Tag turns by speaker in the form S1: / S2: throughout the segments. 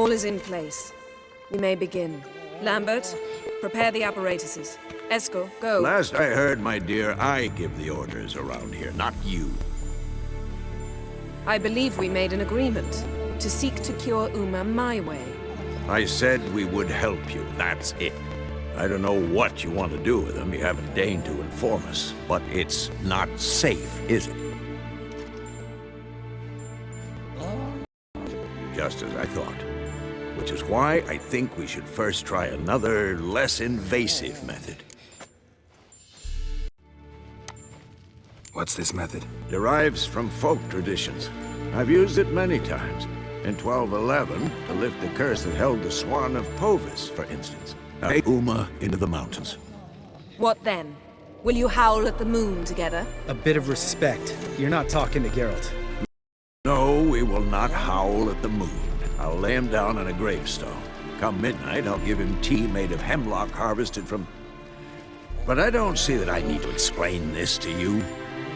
S1: All is in place. We may begin. Lambert, prepare the apparatuses. Esco, go.
S2: Last I heard, my dear, I give the orders around here, not you.
S1: I believe we made an agreement to seek to cure Uma my way.
S2: I said we would help you, that's it. I don't know what you want to do with them, you haven't deigned to inform us, but it's not safe, is it? Just as I thought. Which is why I think we should first try another, less invasive method.
S3: What's this method?
S2: Derives from folk traditions. I've used it many times. In 1211, to lift the curse that held the Swan of Povis, for instance. Take Uma into the mountains.
S1: What then? Will you howl at the moon together?
S4: A bit of respect. You're not talking to Geralt.
S2: No, we will not howl at the moon. I'll lay him down on a gravestone. Come midnight, I'll give him tea made of hemlock harvested from... But I don't see that I need to explain this to you.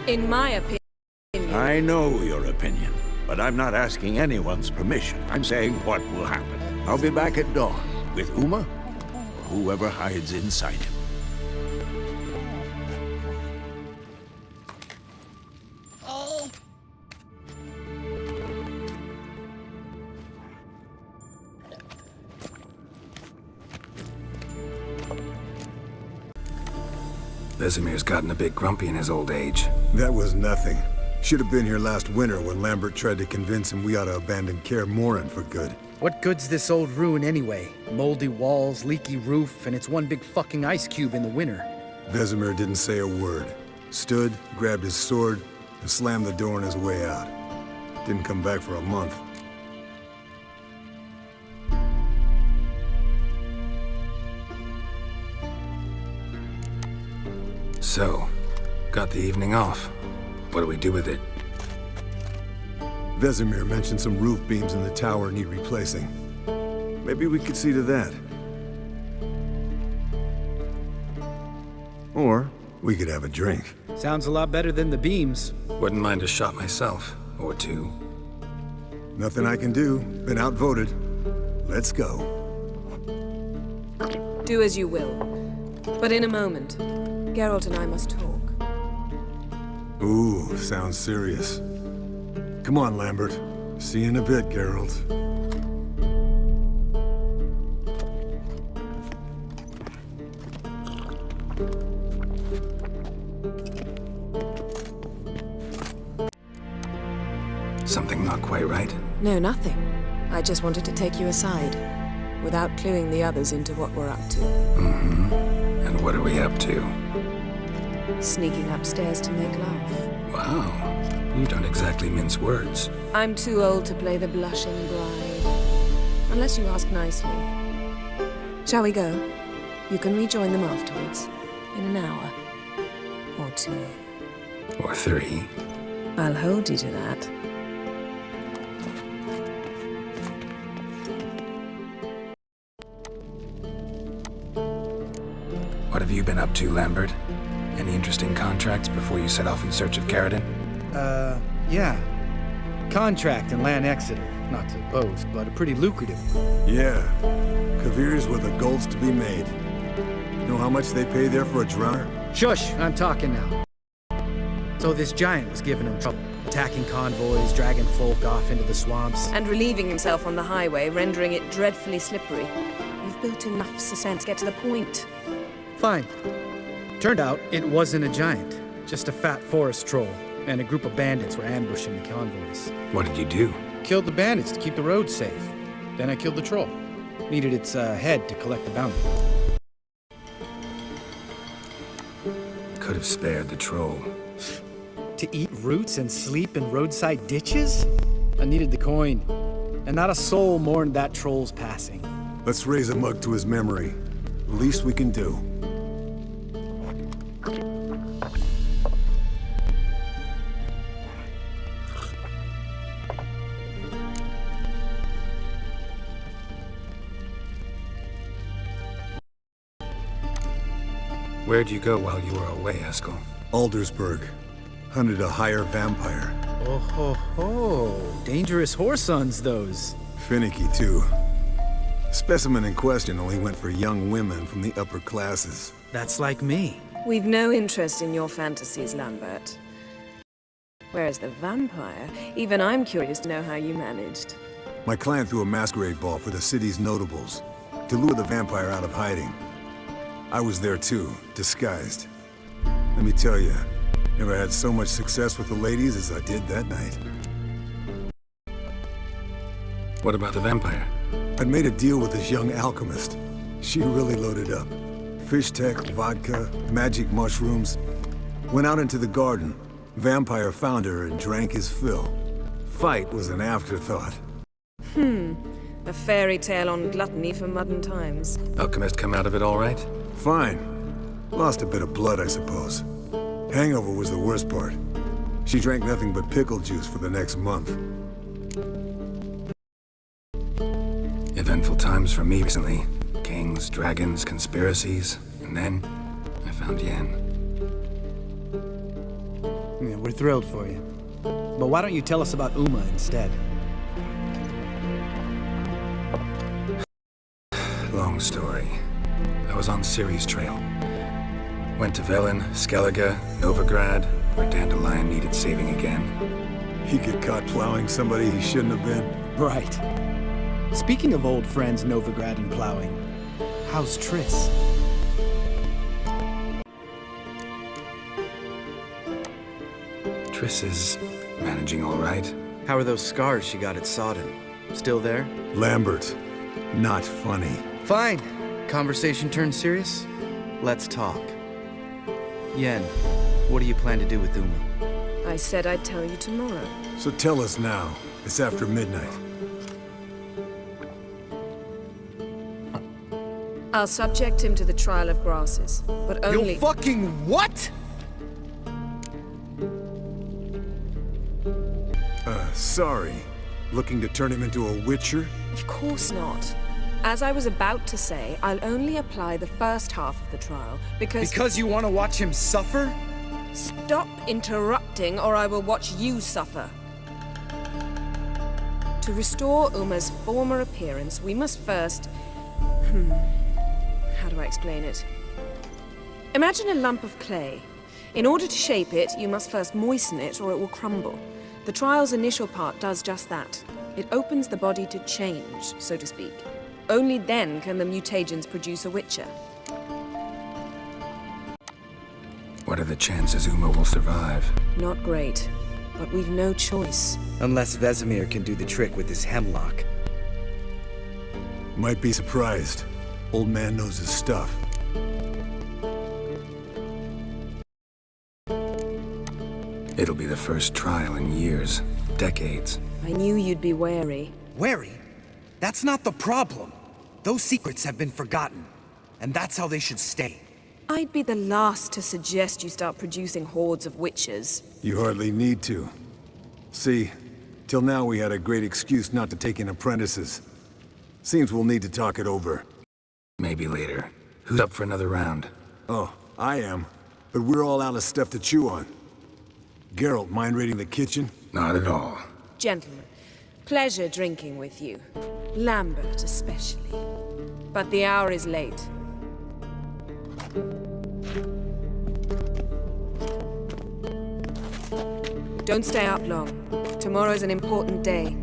S1: In my opinion...
S2: I know your opinion, but I'm not asking anyone's permission. I'm saying what will happen. I'll be back at dawn, with Uma, or whoever hides inside him.
S3: Vesemir's gotten a bit grumpy in his old age.
S5: That was nothing. Should have been here last winter when Lambert tried to convince him we ought to abandon Kaer Morhen for good.
S4: What good's this old ruin anyway? Moldy walls, leaky roof, and it's one big fucking ice cube in the winter.
S5: Vesemir didn't say a word. Stood, grabbed his sword, and slammed the door on his way out. Didn't come back for a month.
S3: So, got the evening off. What do we do with it?
S5: Vesemir mentioned some roof beams in the tower need replacing. Maybe we could see to that. Or we could have a drink.
S4: Sounds a lot better than the beams.
S3: Wouldn't mind a shot myself, or two.
S5: Nothing I can do. Been outvoted. Let's go.
S1: Do as you will. But in a moment, Geralt and I must talk.
S5: Ooh, sounds serious. Come on, Lambert. See you in a bit, Geralt.
S3: Something not quite right?
S1: No, nothing. I just wanted to take you aside, without cluing the others into what we're up to.
S3: Mm-hmm. And what are we up to?
S1: Sneaking upstairs to make love.
S3: Wow. You don't exactly mince words.
S1: I'm too old to play the blushing bride. Unless you ask nicely. Shall we go? You can rejoin them afterwards. In an hour. Or 2.
S3: Or 3.
S1: I'll hold you to that.
S3: What have you been up to, Lambert? Any interesting contracts before you set off in search of Caradon?
S4: Yeah. Contract in Lan Exeter. Not to boast, but a pretty lucrative.
S5: Yeah. Kavir's were the golds to be made. Know how much they pay there for a drowner?
S4: Shush! I'm talking now. So this giant was giving him trouble. Attacking convoys, dragging folk off into the swamps.
S1: And relieving himself on the highway, rendering it dreadfully slippery. You've built enough suspense. Get to the point.
S4: Fine. Turned out, it wasn't a giant. Just a fat forest troll. And a group of bandits were ambushing the convoys.
S3: What did you do?
S4: Killed the bandits to keep the roads safe. Then I killed the troll. Needed its head to collect the bounty.
S3: Could have spared the troll.
S4: To eat roots and sleep in roadside ditches? I needed the coin. And not a soul mourned that troll's passing.
S5: Let's raise a mug to his memory. The least we can do.
S3: Where'd you go while you were away, Eskel?
S5: Aldersburg. Hunted a higher vampire.
S4: Oh ho ho. Dangerous whoresons, those.
S5: Finicky, too. Specimen in question only went for young women from the upper classes.
S4: That's like me.
S1: We've no interest in your fantasies, Lambert. Whereas the vampire, even I'm curious to know how you managed.
S5: My client threw a masquerade ball for the city's notables, to lure the vampire out of hiding. I was there too, disguised. Let me tell you, never had so much success with the ladies as I did that night.
S3: What about the vampire?
S5: I'd made a deal with this young alchemist. She really loaded up. Fish tech, vodka, magic mushrooms. Went out into the garden. Vampire found her and drank his fill. Fight was an afterthought.
S1: A fairy tale on gluttony for modern times.
S3: Alchemist come out of it all right?
S5: Fine. Lost a bit of blood, I suppose. Hangover was the worst part. She drank nothing but pickle juice for the next month.
S3: Eventful times for me recently. Kings, dragons, conspiracies, and then I found Yen.
S4: Yeah, we're thrilled for you. But why don't you tell us about Uma instead?
S3: Long story. I was on Ciri's trail. Went to Velen, Skellige, Novigrad, where Dandelion needed saving again.
S5: He get caught plowing somebody he shouldn't have been.
S4: Right. Speaking of old friends Novigrad and plowing, how's Triss?
S3: Triss is managing all right.
S6: How are those scars she got at Sodden? Still there?
S5: Lambert, not funny.
S6: Fine. Conversation turned serious? Let's talk. Yen, what do you plan to do with Uma?
S1: I said I'd tell you tomorrow.
S5: So tell us now. It's after midnight.
S1: I'll subject him to the trial of grasses, but only—
S6: You fucking what?!
S5: Sorry. Looking to turn him into a witcher?
S1: Of course not. As I was about to say, I'll only apply the first half of the trial, because—
S6: Because you want to watch him suffer?
S1: Stop interrupting, or I will watch you suffer. To restore Uma's former appearance, we must first— How do I explain it? Imagine a lump of clay. In order to shape it, you must first moisten it, or it will crumble. The trial's initial part does just that. It opens the body to change, so to speak. Only then can the mutagens produce a witcher.
S3: What are the chances Uma will survive?
S1: Not great, but we've no choice.
S6: Unless Vesemir can do the trick with his hemlock.
S5: Might be surprised. Old man knows his stuff.
S3: It'll be the first trial in years, decades.
S1: I knew you'd be wary.
S7: Wary? That's not the problem. Those secrets have been forgotten, and that's how they should stay.
S1: I'd be the last to suggest you start producing hordes of witches.
S5: You hardly need to. See, till now we had a great excuse not to take in apprentices. Seems we'll need to talk it over.
S3: Maybe later. Who's up for another round?
S5: Oh, I am. But we're all out of stuff to chew on. Geralt, mind raiding the kitchen?
S3: Not at all.
S1: Gentlemen, pleasure drinking with you. Lambert especially. But the hour is late. Don't stay up long. Tomorrow's an important day.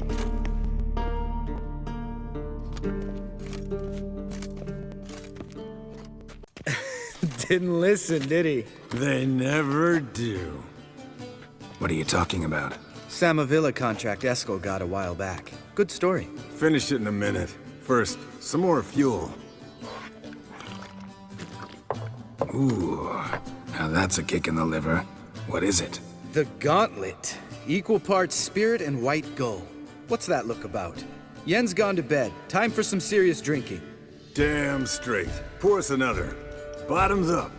S4: Didn't listen, did he?
S5: They never do.
S3: What are you talking about?
S6: Samavilla contract Eskel got a while back. Good story.
S5: Finish it in a minute. First, some more fuel.
S3: Ooh, now that's a kick in the liver. What is it?
S6: The Gauntlet. Equal parts spirit and white gull. What's that look about? Yen's gone to bed. Time for some serious drinking.
S5: Damn straight. Pour us another. Bottoms up.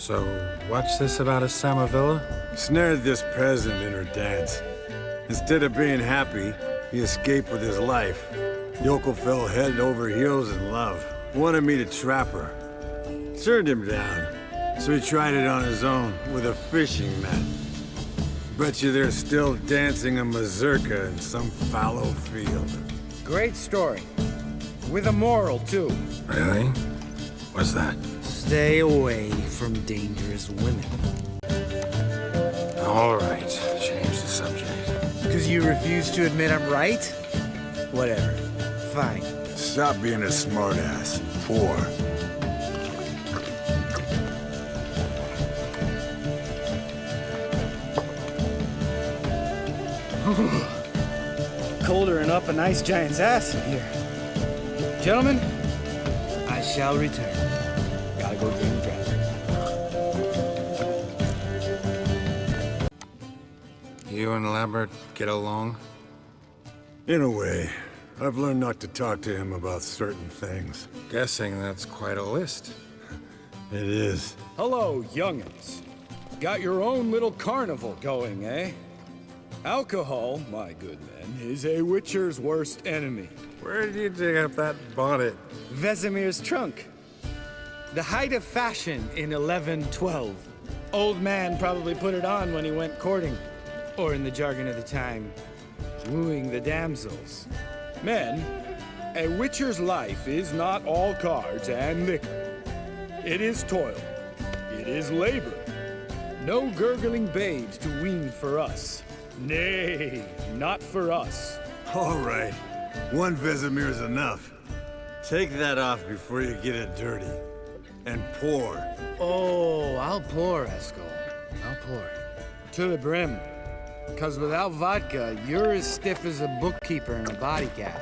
S3: So, what's this about a Samavilla?
S5: Snared this peasant in her dance. Instead of being happy, he escaped with his life. Yoko fell head over heels in love. Wanted me to trap her. Turned him down. So he tried it on his own with a fishing net. Bet you they're still dancing a mazurka in some fallow field.
S4: Great story. With a moral, too.
S3: Really? What's that?
S4: Stay away from dangerous women.
S3: All right, change the subject.
S4: Because you refuse to admit I'm right? Whatever. Fine.
S5: Stop being a smartass. Poor.
S4: Colder and up a nice giant's ass in here. Gentlemen, I shall return. Gotta go drink draft.
S3: You and Lambert get along?
S5: In a way. I've learned not to talk to him about certain things.
S3: Guessing that's quite a list.
S5: It is.
S4: Hello, young'uns. Got your own little carnival going, eh? Alcohol, my good men, is a witcher's worst enemy.
S3: Where did you dig up that bonnet?
S4: Vesemir's trunk. The height of fashion in 1112. Old man probably put it on when he went courting. Or in the jargon of the time, wooing the damsels. Men, a witcher's life is not all cards and liquor. It is toil. It is labor. No gurgling babes to wean for us. Nay, not for us.
S5: All right. One Vesemir's enough. Take that off before you get it dirty. And pour.
S4: Oh, I'll pour, Esco. I'll pour. To the brim. 'Cause without vodka, you're as stiff as a bookkeeper in a body cast.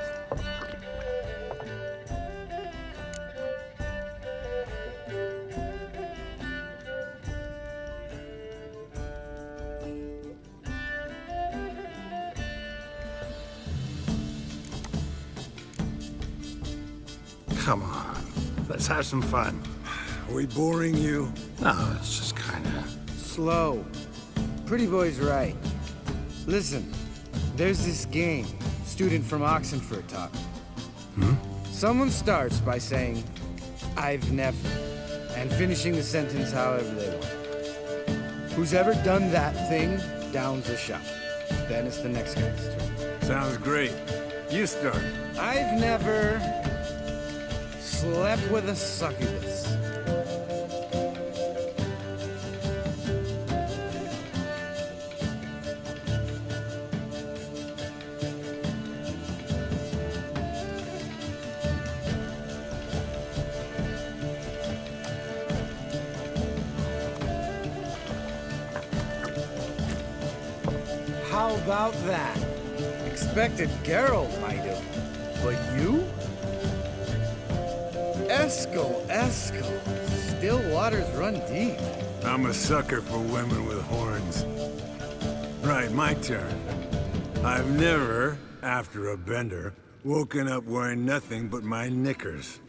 S3: Come on, let's have some fun.
S5: Are we boring you?
S3: No, it's just kinda...
S4: Slow. Pretty boy's right. Listen, there's this game student from Oxenford taught me. Someone starts by saying, I've never, and finishing the sentence however they want. Who's ever done that thing downs a shot. Then it's the next guy's turn.
S5: Sounds great. You start.
S4: I've never slept with a succubus. How about that? Expected Geralt might have, but you? Esco. Still waters run deep.
S5: I'm a sucker for women with horns. Right, my turn. I've never, after a bender, woken up wearing nothing but my knickers.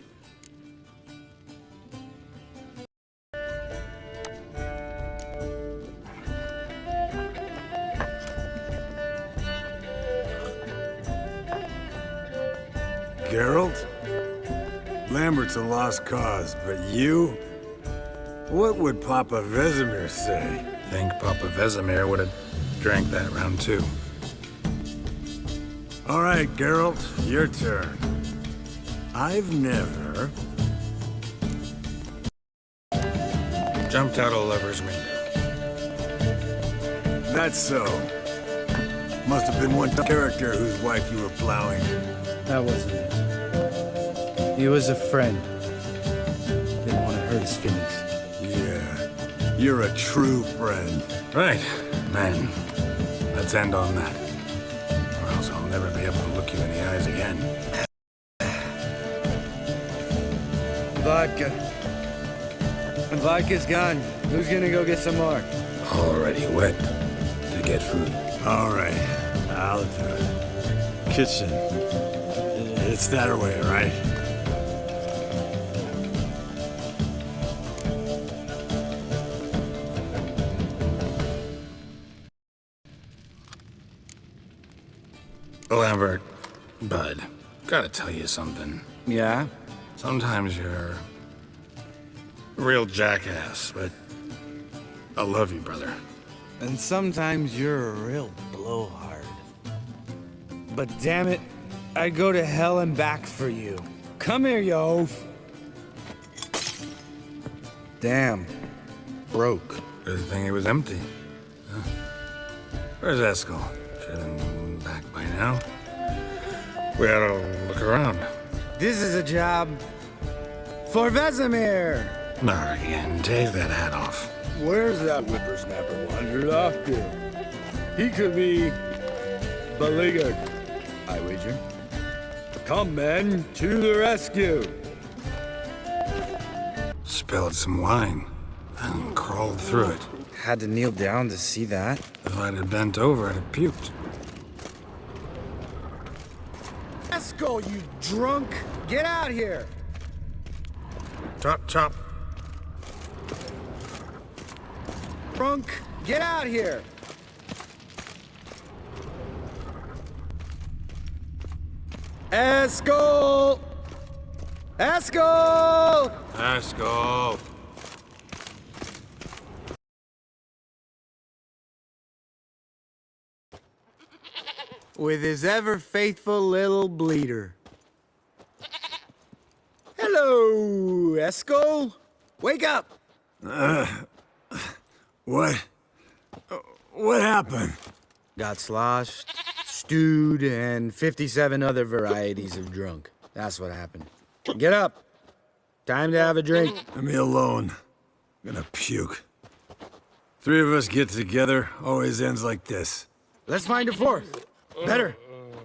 S5: Geralt? Lambert's a lost cause, but you? What would Papa Vesemir say?
S3: Think Papa Vesemir would have drank that round two.
S5: All right, Geralt, your turn. I've never...
S3: Jumped out a lover's window.
S5: That's so. Must have been one character whose wife you were plowing.
S4: That wasn't it. He was a friend. Didn't want to hurt his feelings.
S5: Yeah, you're a true friend.
S3: Right, man. Let's end on that. Or else I'll never be able to look you in the eyes again.
S4: Vodka. When vodka's gone, who's gonna go get some more?
S3: Already wet to get food.
S5: All right, I'll do it. Kitchen. It's that way, right?
S3: Lambert, bud, gotta tell you something.
S6: Yeah?
S3: Sometimes you're a real jackass, but I love you, brother.
S6: And sometimes you're a real blowhard. But damn it, I'd go to hell and back for you. Come here, you oaf. Damn. Broke.
S3: Good thing it was empty. Huh? Where's Eskel? Should have been back by now. We ought to look around.
S6: This is a job for Vesemir.
S3: Not again. Take that hat off.
S4: Where's that whippersnapper wandered off to? He could be beleaguered, I wager. Come, men, to the rescue!
S3: Spilled some wine and crawled through it.
S6: Had to kneel down to see that.
S3: If I'd have bent over, I'd have puked.
S6: Esco, you drunk! Get out here!
S3: Chop, chop.
S6: Drunk! Get out here! Esco! Esco!
S3: Let's go.
S6: With his ever faithful little bleeder. Hello, Esco. Wake up.
S5: What? What happened?
S6: Got sloshed, stewed, and 57 other varieties of drunk. That's what happened. Get up. Time to have a drink.
S5: Leave me alone. I'm gonna puke. Three of us get together, always ends like this.
S6: Let's find a fourth. Better.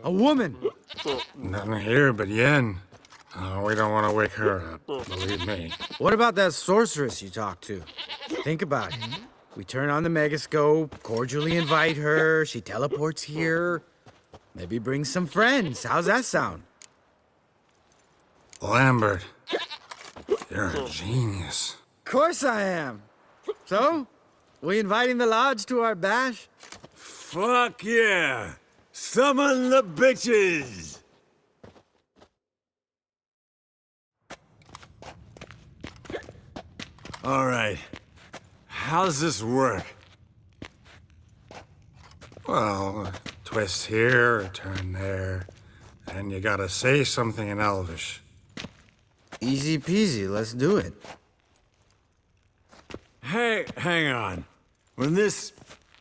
S6: A woman.
S3: Nothing here but Yen. Oh, we don't want to wake her up, believe me.
S6: What about that sorceress you talked to? Think about it. We turn on the megascope, cordially invite her, she teleports here. Maybe bring some friends. How's that sound?
S3: Lambert, you're a genius.
S6: Course I am. So, we inviting the lodge to our bash?
S5: Fuck yeah! Summon the bitches! All right. How's this work?
S3: Well, a twist here, a turn there, and you gotta say something in Elvish.
S6: Easy peasy, let's do it.
S5: Hey, hang on. When this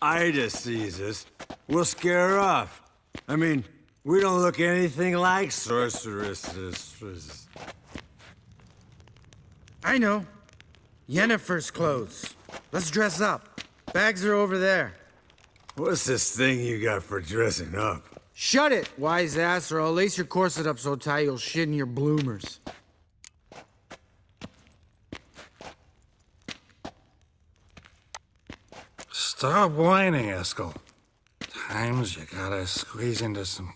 S5: Ida sees us, we'll scare her off. I mean, we don't look anything like sorceresses.
S6: I know. Yennefer's clothes. Let's dress up. Bags are over there.
S5: What's this thing you got for dressing up?
S6: Shut it, wise ass, or I'll lace your corset up so tight you'll shit in your bloomers.
S3: Stop whining, Eskel. Times you gotta squeeze into some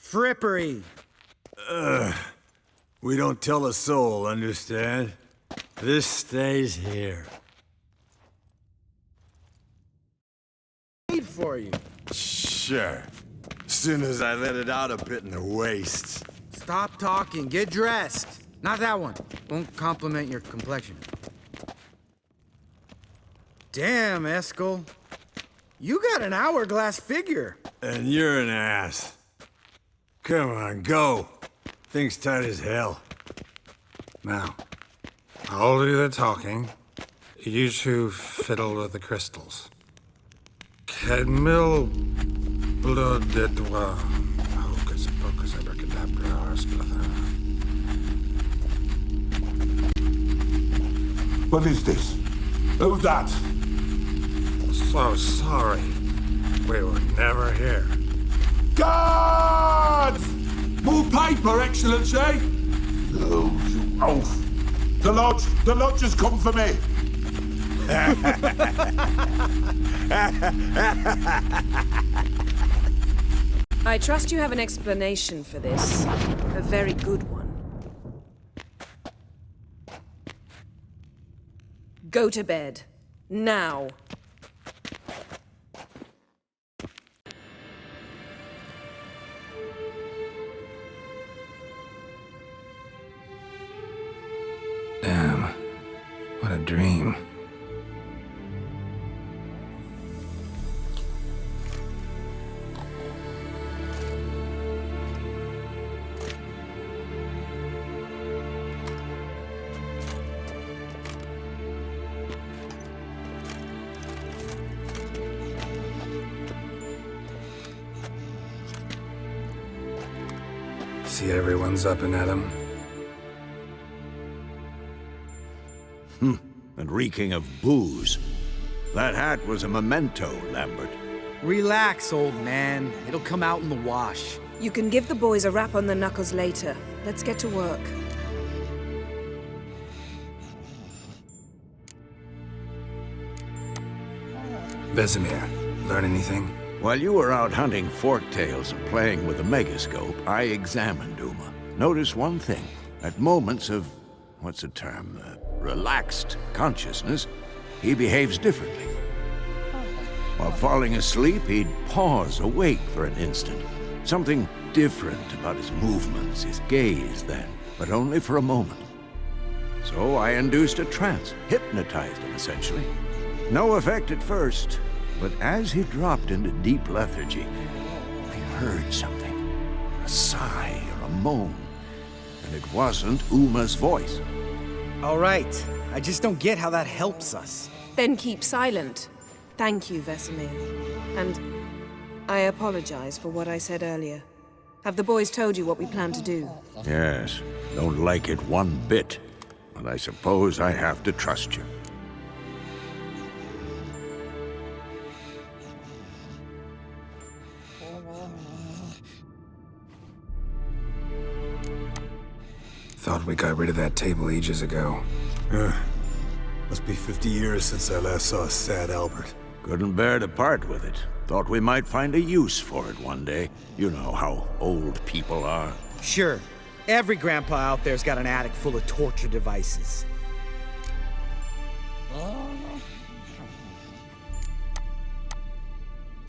S6: Frippery.
S5: We don't tell a soul, understand? This stays here.
S6: Paid for you.
S5: Sure. Soon as I let it out a bit in the waist.
S6: Stop talking, get dressed. Not that one. Won't compliment your complexion. Damn, Eskel. You got an hourglass figure.
S5: And you're an ass. Come on, go. Thing's tight as hell.
S3: Now, I'll do the talking. You two fiddle with the crystals. Cadmil blood de doigt. Hocus pocus abracadabra splather.
S8: What is this? Who's that?
S3: So sorry. We were never here.
S8: Guards! More paper, Excellency! No, you oaf. The lodge has come for me.
S1: I trust you have an explanation for this. A very good one. Go to bed. Now.
S3: What a dream. See everyone's up and at 'em.
S2: And reeking of booze. That hat was a memento, Lambert.
S6: Relax, old man. It'll come out in the wash.
S1: You can give the boys a rap on the knuckles later. Let's get to work.
S3: Vesemir, learn anything?
S2: While you were out hunting forktails and playing with the megascope, I examined Uma. Notice one thing. At moments of, what's the term, relaxed consciousness, he behaves differently. While falling asleep, he'd pause awake for an instant. Something different about his movements, his gaze then, but only for a moment. So I induced a trance, hypnotized him essentially. No effect at first, but as he dropped into deep lethargy, I heard something. A sigh or a moan. And it wasn't Uma's voice.
S6: All right. I just don't get how that helps us.
S1: Then keep silent. Thank you, Vesemir. And I apologize for what I said earlier. Have the boys told you what we plan to do?
S2: Yes, don't like it one bit. But I suppose I have to trust you.
S3: Thought we got rid of that table ages ago.
S5: Must be 50 years since I last saw a sad Albert.
S2: Couldn't bear to part with it. Thought we might find a use for it one day. You know how old people are.
S6: Sure. Every grandpa out there's got an attic full of torture devices.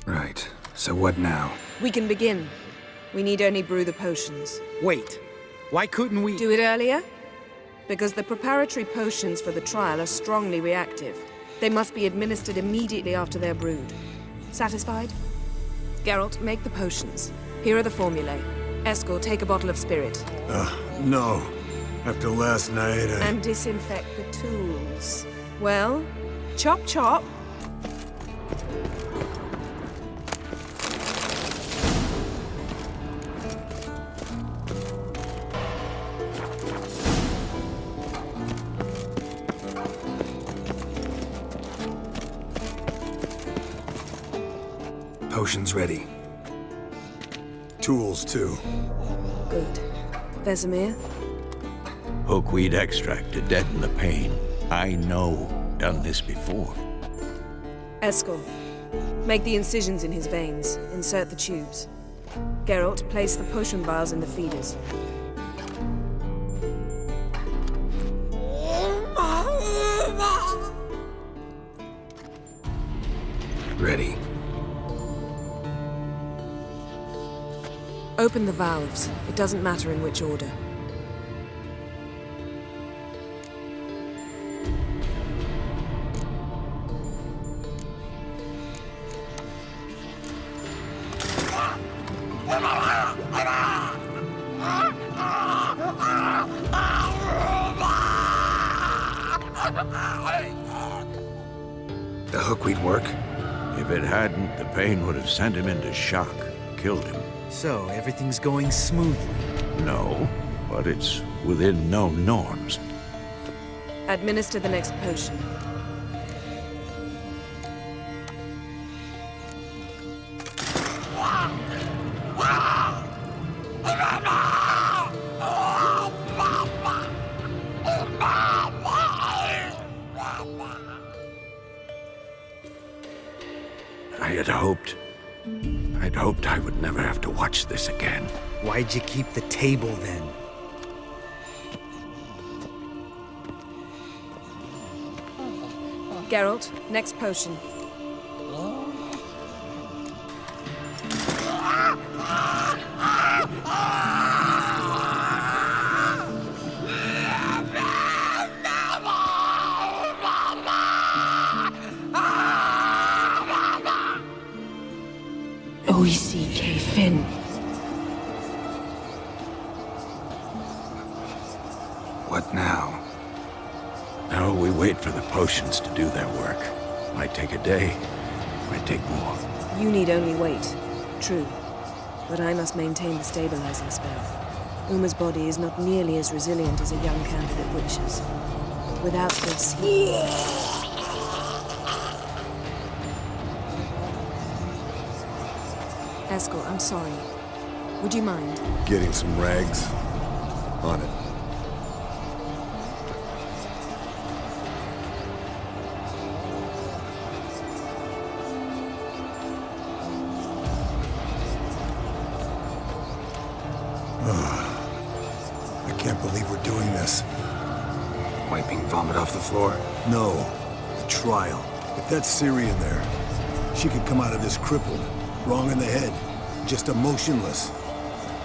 S3: Right. So what now?
S1: We can begin. We need only brew the potions.
S6: Wait. Why couldn't we...
S1: Do it earlier? Because the preparatory potions for the trial are strongly reactive. They must be administered immediately after they're brewed. Satisfied? Geralt, make the potions. Here are the formulae. Eskel, take a bottle of spirit.
S5: No. After last night,
S1: And disinfect the tools. Well, chop chop.
S3: Potions ready.
S5: Tools, too.
S1: Good. Vesemir?
S2: Hookweed extract to deaden the pain. I know. Done this before.
S1: Eskel, make the incisions in his veins. Insert the tubes. Geralt, place the potion vials in the feeders.
S3: Ready.
S1: Open the valves. It doesn't matter in which order.
S3: The hookweed work?
S2: If it hadn't, the pain would have sent him into shock, killed him.
S6: So, everything's going smoothly.
S2: No, but it's within known norms.
S1: Administer the next potion.
S2: I'd hoped I would never have to watch this again.
S6: Why'd you keep the table then?
S1: Geralt, next potion. in.
S3: What now?
S2: Now we wait for the potions to do their work. Might take a day, might take more.
S1: You need only wait. True. But I must maintain the stabilizing spell. Uma's body is not nearly as resilient as a young candidate witch's. Without this... Eskel, I'm sorry. Would you mind?
S5: Getting some rags. On it. I can't believe we're doing this.
S3: Wiping vomit off the floor?
S5: No, the trial. If that's Ciri in there, she could come out of this crippled, wrong in the head, just emotionless.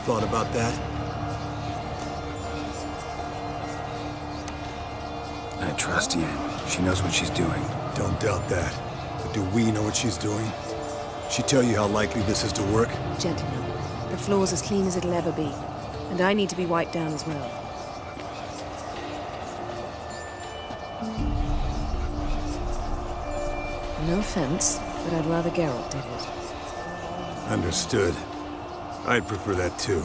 S5: Thought about that?
S3: I trust Yen. She knows what she's doing.
S5: Don't doubt that. But do we know what she's doing? She tell you how likely this is to work?
S1: Gentlemen, the floor's as clean as it'll ever be. And I need to be wiped down as well. No offense, but I'd rather Geralt did it.
S5: Understood. I'd prefer that too.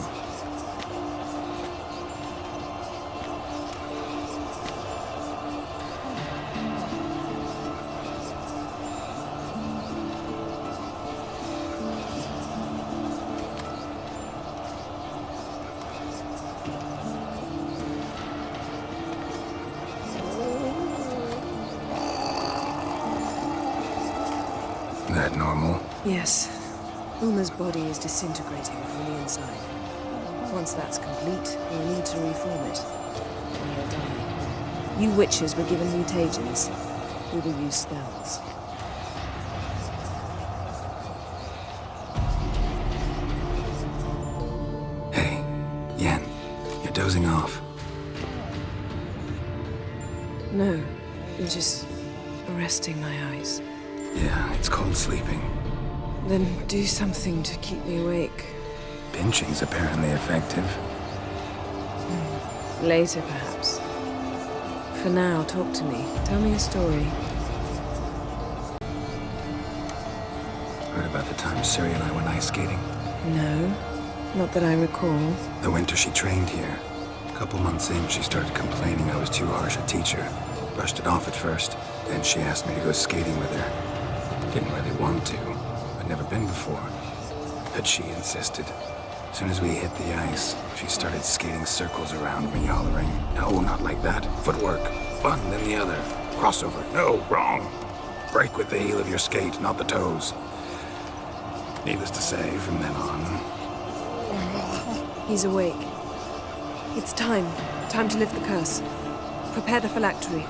S3: That normal?
S1: Yes. Uma's body is disintegrating from the inside. Once that's complete, we'll need to reform it. Or he'll die. You witches were given mutagens. We will use spells.
S3: Hey, Yen, you're dozing off.
S1: No, you're just resting my eyes.
S3: Yeah, it's called sleeping.
S1: Then do something to keep me awake.
S3: Pinching's apparently effective.
S1: Later, perhaps. For now, talk to me. Tell me a story.
S3: Heard about the time Ciri and I went ice skating?
S1: No, not that I recall.
S3: The winter she trained here. A couple months in, she started complaining I was too harsh a teacher. Brushed it off at first. Then she asked me to go skating with her. Didn't really want to. I'd never been before. But she insisted. As soon as we hit the ice, she started skating circles around me, hollering, "No, not like that. Footwork. One, then the other. Crossover. No, wrong. Break with the heel of your skate, not the toes." Needless to say, from then on...
S1: He's awake. It's time. Time to lift the curse. Prepare the phylactery.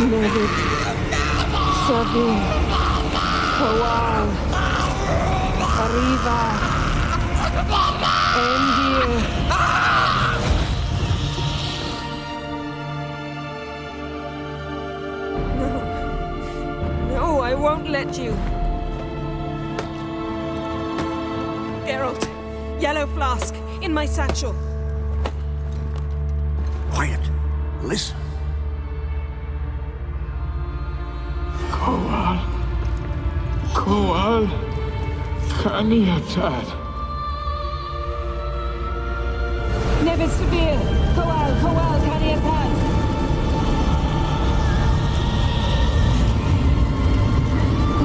S1: Nevid, Savin, Kowal, Arriva, Endir. No, I won't let you. Geralt, yellow flask, in my satchel.
S2: Quiet. Listen.
S8: Kowal, Kaniatad.
S1: Nevid Severe, Kowal, Kaniatad.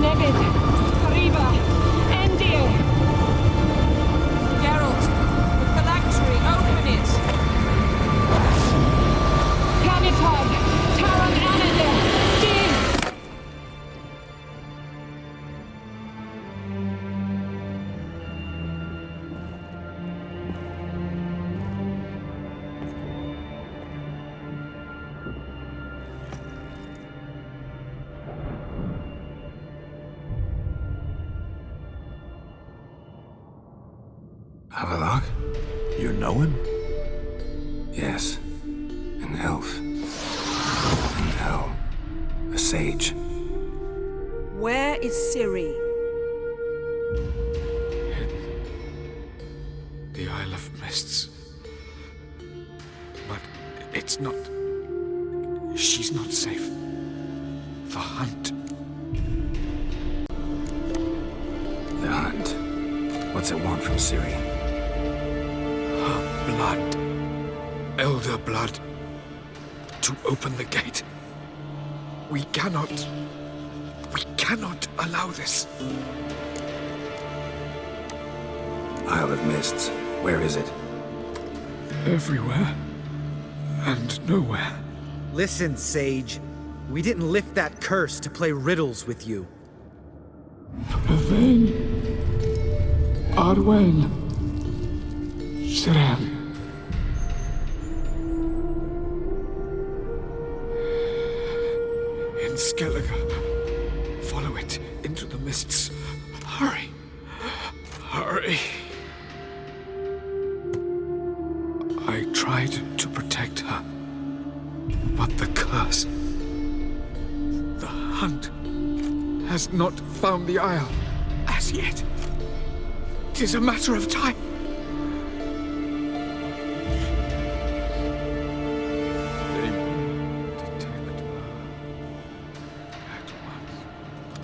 S1: Nevid, Arriva, Endir. Geralt, the phylactery, open it. Kaniatad, Taran Anadir, Div.
S3: Havelock?
S2: You know him?
S3: Yes. An elf. An hell. A sage.
S1: Where is Ciri?
S8: The Isle of Mists. But it's not... She's not safe. The hunt.
S3: The hunt. What's it want from Ciri?
S8: Her blood. Elder blood. To open the gate. We cannot allow this.
S3: Isle of Mists. Where is it?
S8: Everywhere. And nowhere.
S6: Listen, Sage. We didn't lift that curse to play riddles with you.
S8: Yvain. Arwen. Siren. In Skellige. Follow it into the mists. Hurry. Hurry. I tried to protect her. But the curse... The hunt has not found the Isle as yet. 'Tis a matter of time. They detect her at once.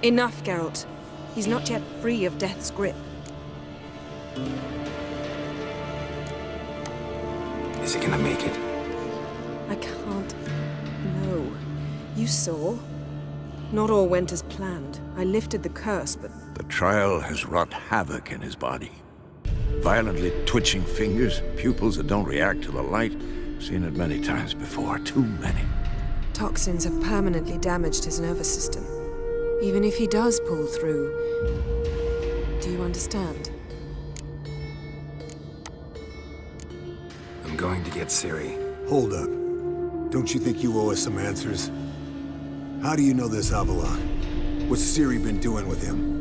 S1: Enough, Geralt. He's not yet free of death's grip.
S3: Is he gonna make it?
S1: I can't... No. You saw. Not all went as planned. I lifted the curse, but...
S2: The trial has wrought havoc in his body. Violently twitching fingers, pupils that don't react to the light. Seen it many times before, too many.
S1: Toxins have permanently damaged his nervous system. Even if he does pull through... Do you understand?
S3: I'm going to get Ciri.
S5: Hold up. Don't you think you owe us some answers? How do you know this Havelock? What's Ciri been doing with him?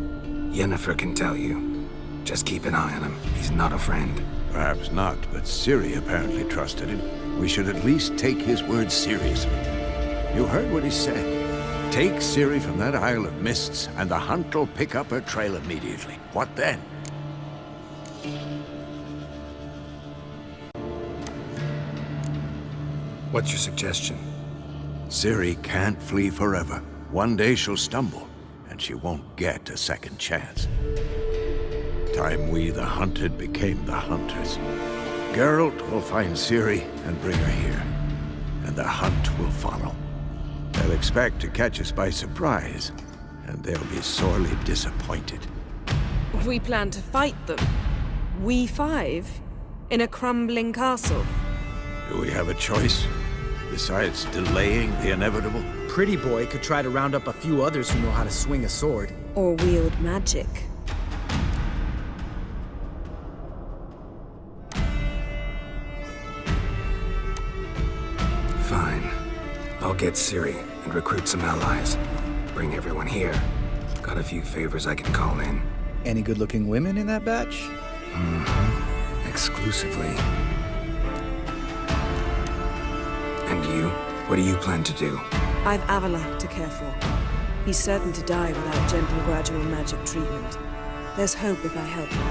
S3: Yennefer can tell you. Just keep an eye on him. He's not a friend.
S2: Perhaps not, but Ciri apparently trusted him. We should at least take his word seriously. You heard what he said. Take Ciri from that Isle of Mists, and the hunt will pick up her trail immediately. What then?
S3: What's your suggestion?
S2: Ciri can't flee forever. One day she'll stumble, and she won't get a second chance. Time we, the hunted, became the hunters. Geralt will find Ciri and bring her here, and the hunt will follow. They'll expect to catch us by surprise, and they'll be sorely disappointed.
S1: We plan to fight them. We five? In a crumbling castle?
S2: Do we have a choice? Besides delaying the inevitable?
S6: Pretty Boy could try to round up a few others who know how to swing a sword.
S1: Or wield magic?
S3: Fine. I'll get Ciri and recruit some allies. Bring everyone here. Got a few favors I can call in.
S6: Any good-looking women in that batch?
S3: Mm-hmm. Exclusively. And you? What do you plan to do?
S1: I've Havelock to care for. He's certain to die without gentle, gradual magic treatment. There's hope if I help him.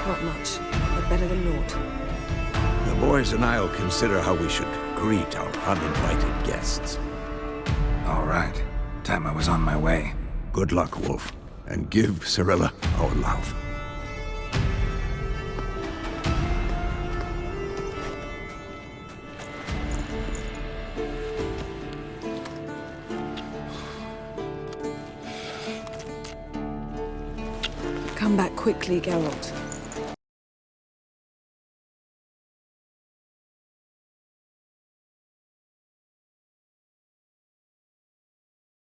S1: Not much, but better than naught.
S2: The boys and I'll consider how we should greet our uninvited guests.
S3: All right. Time I was on my way.
S2: Good luck, Wolf, and give Cirilla our love.
S1: Come back quickly, Geralt.